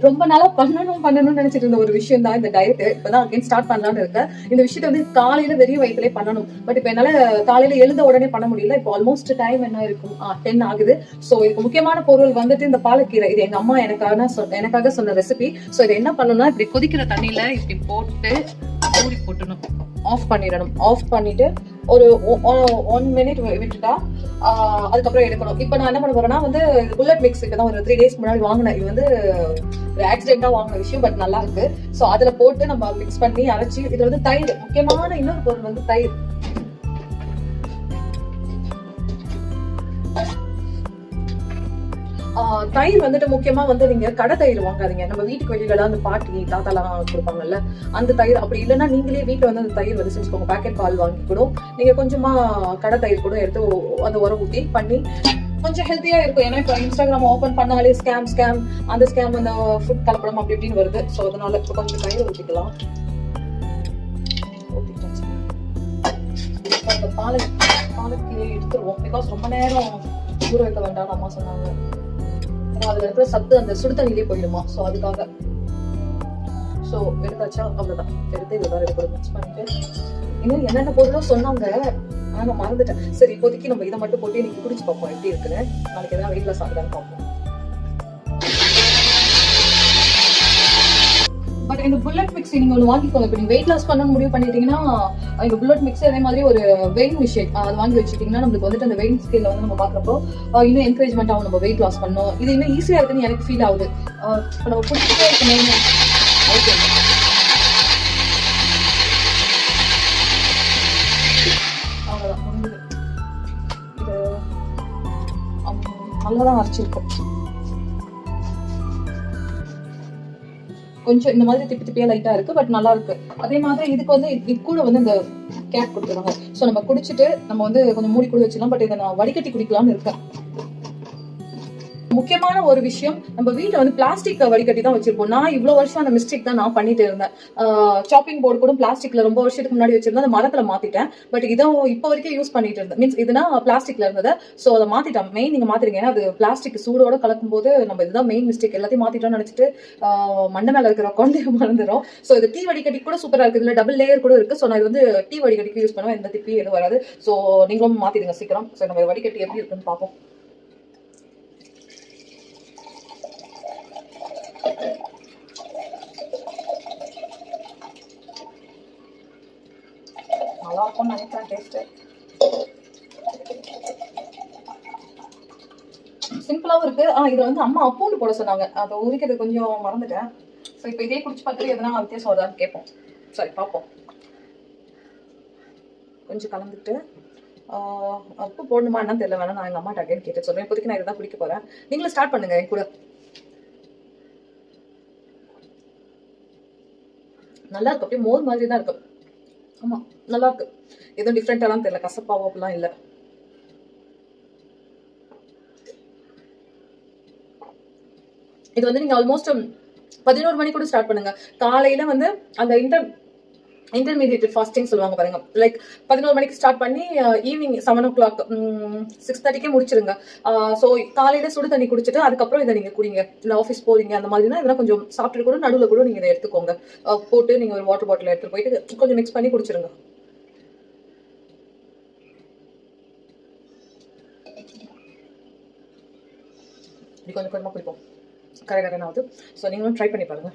ரொம்ப நாளா பண்ணணும்னு நினைச்சிட்டு இருந்த ஒரு விஷயம் தான் இந்த டயட். இப்பதான் அகைன் ஸ்டார்ட் பண்ணலாம்னு இருக்கேன். இந்த விஷயத்த வந்து காலையில வெறிய வயிற்றுலேயே பண்ணணும். பட் இப்ப என்னால காலையில எழுந்த உடனே பண்ண முடியல. இப்போ ஆல்மோஸ்ட் டைம் என்ன இருக்கும் 10 ஆகுது. சோ இதுக்கு முக்கியமான பொருள் வந்துட்டு இந்த பாலக்கீரை. இது எங்க அம்மா எனக்காக சொன்ன ரெசிபி. சோ இதை என்ன பண்ணணும்னா, இப்படி கொதிக்கிற தண்ணியில இப்படி போட்டு மூடி போட்டணும். ஆஃப் பண்ணிடணும். ஆஃப் பண்ணிட்டு ஒரு 1 மினிட் விட்டுட்டா அதுக்கப்புறம் எடுக்கணும். இப்ப நான் என்ன பண்ண போறேன்னா வந்து புல்லட் மிக்ஸ் இப்பதான் ஒரு 3 days முன்னாடி வாங்கினேன். இது வந்து ஒரு ஆக்சிடென்டா வாங்கின விஷயம், பட் நல்லா இருக்கு. சோ அதுல போட்டு நம்ம மிக்ஸ் பண்ணி அரைச்சி, இதுல வந்து தயிர் முக்கியமான இன்னொரு பொருள் வந்து தயிர். தயிர் வந்துட்டு முக்கியமா வந்து நீங்க கடை தயிர் வாங்காதீங்க. நம்ம வீட்டுக்கு வெளியில அந்த பாட்டி தாத்தா எல்லாம் கொடுப்பாங்கல்ல, அந்த தயிர். அப்படி இல்லைன்னா நீங்களே வீட்டுல வந்து அந்த தயிர் வந்து செஞ்சுக்கோங்க. பேக்கெட் பால் வாங்கி கூட நீங்க கொஞ்சமா கடை தயிர் கூட எடுத்து அந்த உரம் ஊற்றி பண்ணி கொஞ்சம் ஹெல்த்தியா இருக்கும். ஏன்னா இப்போ இன்ஸ்டாகிராம் ஓபன் பண்ணாலே ஸ்கேம் அந்த ஸ்கேம் அந்த ஃபுட் கலப்படம் அப்படி இப்படின்னு வருது. ஸோ அதனால இப்போ கொஞ்சம் தயிர் ஊற்றிக்கலாம். அந்த பாலக்கீரை எடுத்துருவோம். பிகாஸ் ரொம்ப நேரம் ஊற வைக்க வேண்டாம்னு அம்மா சொன்னாங்க. அதுல இருக்கிற சத்து அந்த சுடு தண்ணியிலே போயிடுமா. சோ அதுக்காக சோ எடுத்தாச்சா, அவ்வளவுதான். எடுத்து இதுதான் ரெடி பண்ணி மிக்ஸ் பண்ணிட்டு இன்னும் என்னென்ன பொருளும் சொன்னாங்க, ஆனா மறந்துட்டேன். சரி, இப்போதைக்கு நம்ம இதை மட்டும் போட்டு இன்னைக்கு குடிச்சு பார்ப்போம் எப்படி இருக்குன்னு. நாளைக்கு எதாவது வெயிட் லாஸ் ஆகுதான்னு பார்ப்போம். பட் இந்த புல்லட் மிக்ஸ் நீங்க ஒன்று வாங்கிக்கோங்க. இப்போ நீங்க வெயிட் லாஸ் பண்ணணும்னு முடிவு பண்ணிட்டீங்கன்னா, இந்த புல்லட் மிக்ஸ் அதே மாதிரி ஒரு வெயின் மிஷின் அது வாங்கி வச்சுட்டீங்கன்னா நம்மளுக்கு வந்துட்டு அந்த வெயின் ஸ்கேல்ல வந்து நம்ம பாக்குறப்போ இன்னும் என்கரேஜ்மெண்ட் ஆகும். நம்ம வெயிட் லாஸ் பண்ணணும். இது இன்னும் ஈஸியா இருக்குன்னு எனக்கு ஃபீல் ஆகுது. இப்போ நம்ம பிடிச்சிட்டே இருக்கணும். ஓகே, அவ்வளோதான் முடிஞ்சது. இது நல்லாதான் அரைச்சிருக்கோம். கொஞ்சம் இந்த மாதிரி திப்பியா லைட்டா இருக்கு, பட் நல்லா இருக்கு. அதே மாதிரி இதுக்கு வந்து இது கூட வந்து இந்த கேப் கொடுத்துருவாங்க. சோ நம்ம குடிச்சிட்டு நம்ம வந்து கொஞ்சம் மூடி கூட வச்சிடலாம். பட் இதை நான் வடிகட்டி குடிக்கலாம்னு இருக்கேன். முக்கியமான ஒரு விஷயம், நம்ம வீட்டுல வந்து பிளாஸ்டிக் வடிகட்டி தான் வச்சிருப்போம். நான் இவ்வளவு வருஷம் அந்த மிஸ்டேக் தான் நான் பண்ணிட்டு இருந்தேன். சாப்பிங் போர்டு கூட பிளாஸ்டிக்ல ரொம்ப வருஷத்துக்கு முன்னாடி வச்சிருந்தேன். அந்த மரத்துல மாத்திட்டேன். பட் இதை இப்போ வரைக்கும் யூஸ் பண்ணிட்டு இருந்தேன். மீன்ஸ் இதுனா பிளாஸ்டிக்ல இருந்தது. சோ அதை மாத்திட்டேன். மெயின் நீங்க மாத்திருங்க. ஏன்னா அது பிளாஸ்டிக் சூடோட கலக்கும் போது நம்ம இதுதான் மெயின் மிஸ்டேக். எல்லாத்தையும் மாத்திட்டோம்னு நினைச்சிட்டு மண்டை மேல இருக்கிற குழந்தைய மறந்துடும். சோ இது டீ வடிகட்டி கூட சூப்பரா இருக்கு. இதுல டபுள் லேயர் கூட இருக்கு. சோ நான் இது வந்து டீ வடிகட்டிக்கு யூஸ் பண்ணுவேன். எந்த திப்பி எதுவும் வராது. சோ நீங்களும் மாத்திடுங்க சீக்கிரம். சோ நம்ம வடிகட்டி எப்படி இருக்குன்னு பார்ப்போம். நல்லா இருக்கும்னு நினைக்கிறேன் டேஸ்ட். சிம்பிளாவும் இருக்கு. இதுல வந்து அம்மா அப்பூண்டு போட சொன்னாங்க. அதை உரிக்கிறது கொஞ்சம் மறந்துட்டேன். ஸோ இப்போ இதே குடிச்சு பார்த்துட்டு எதனா வித்தியாசம் வருதான்னு கேட்போம். சரி, பார்ப்போம். கொஞ்சம் கலந்துட்டு உப்பு போடணுமா என்னன்னு தெரியல. வேணா நான் எங்க அம்மாட்ட அகைன் கேட்டு சொல்றேன். இப்போதைக்கு நான் இதான் குடிக்க போறேன். நீங்களும் ஸ்டார்ட் பண்ணுங்க என் கூட. நல்லா இருக்கு. அப்படியே மோர் மாதிரி தான் இருக்கு. ஆமா, நல்லா இருக்கு. எதுவும் டிஃப்ரெண்டாலாம் தெரியல. கசப்பாவோ அப்படிலாம் இல்லை. இது வந்து நீங்க ஆல்மோஸ்ட் 11 மணி கூட ஸ்டார்ட் பண்ணுங்க. காலையில வந்து அந்த இன்டர்மீடியேட் ஃபாஸ்டிங் சொல்லுவாங்க பாருங்க. லைக் 11 மணிக்கு ஸ்டார்ட் பண்ணி ஈவினிங் 7 o'clock 6:30க்கே முடிச்சிருங்க. ஸோ காலையில சுடு தண்ணி குடிச்சிட்டு அதுக்கப்புறம் இதை நீங்க குடிங்க. இல்லை ஆஃபீஸ் போறீங்க அந்த மாதிரினா இதெல்லாம் கொஞ்சம் சாப்பிட்டு கூட நடுவில் கூட நீங்க இதை எடுத்துக்கோங்க. போட்டு நீங்க ஒரு வாட்டர் பாட்டில் எடுத்துட்டு போயிட்டு கொஞ்சம் மிக்ஸ் பண்ணி குடிச்சிருங்க. இப்படி கொஞ்சம் கொஞ்சமா குடிப்போம். கரெக்டாக ஆகுது. ஸோ நீங்களும் ட்ரை பண்ணி பாருங்க.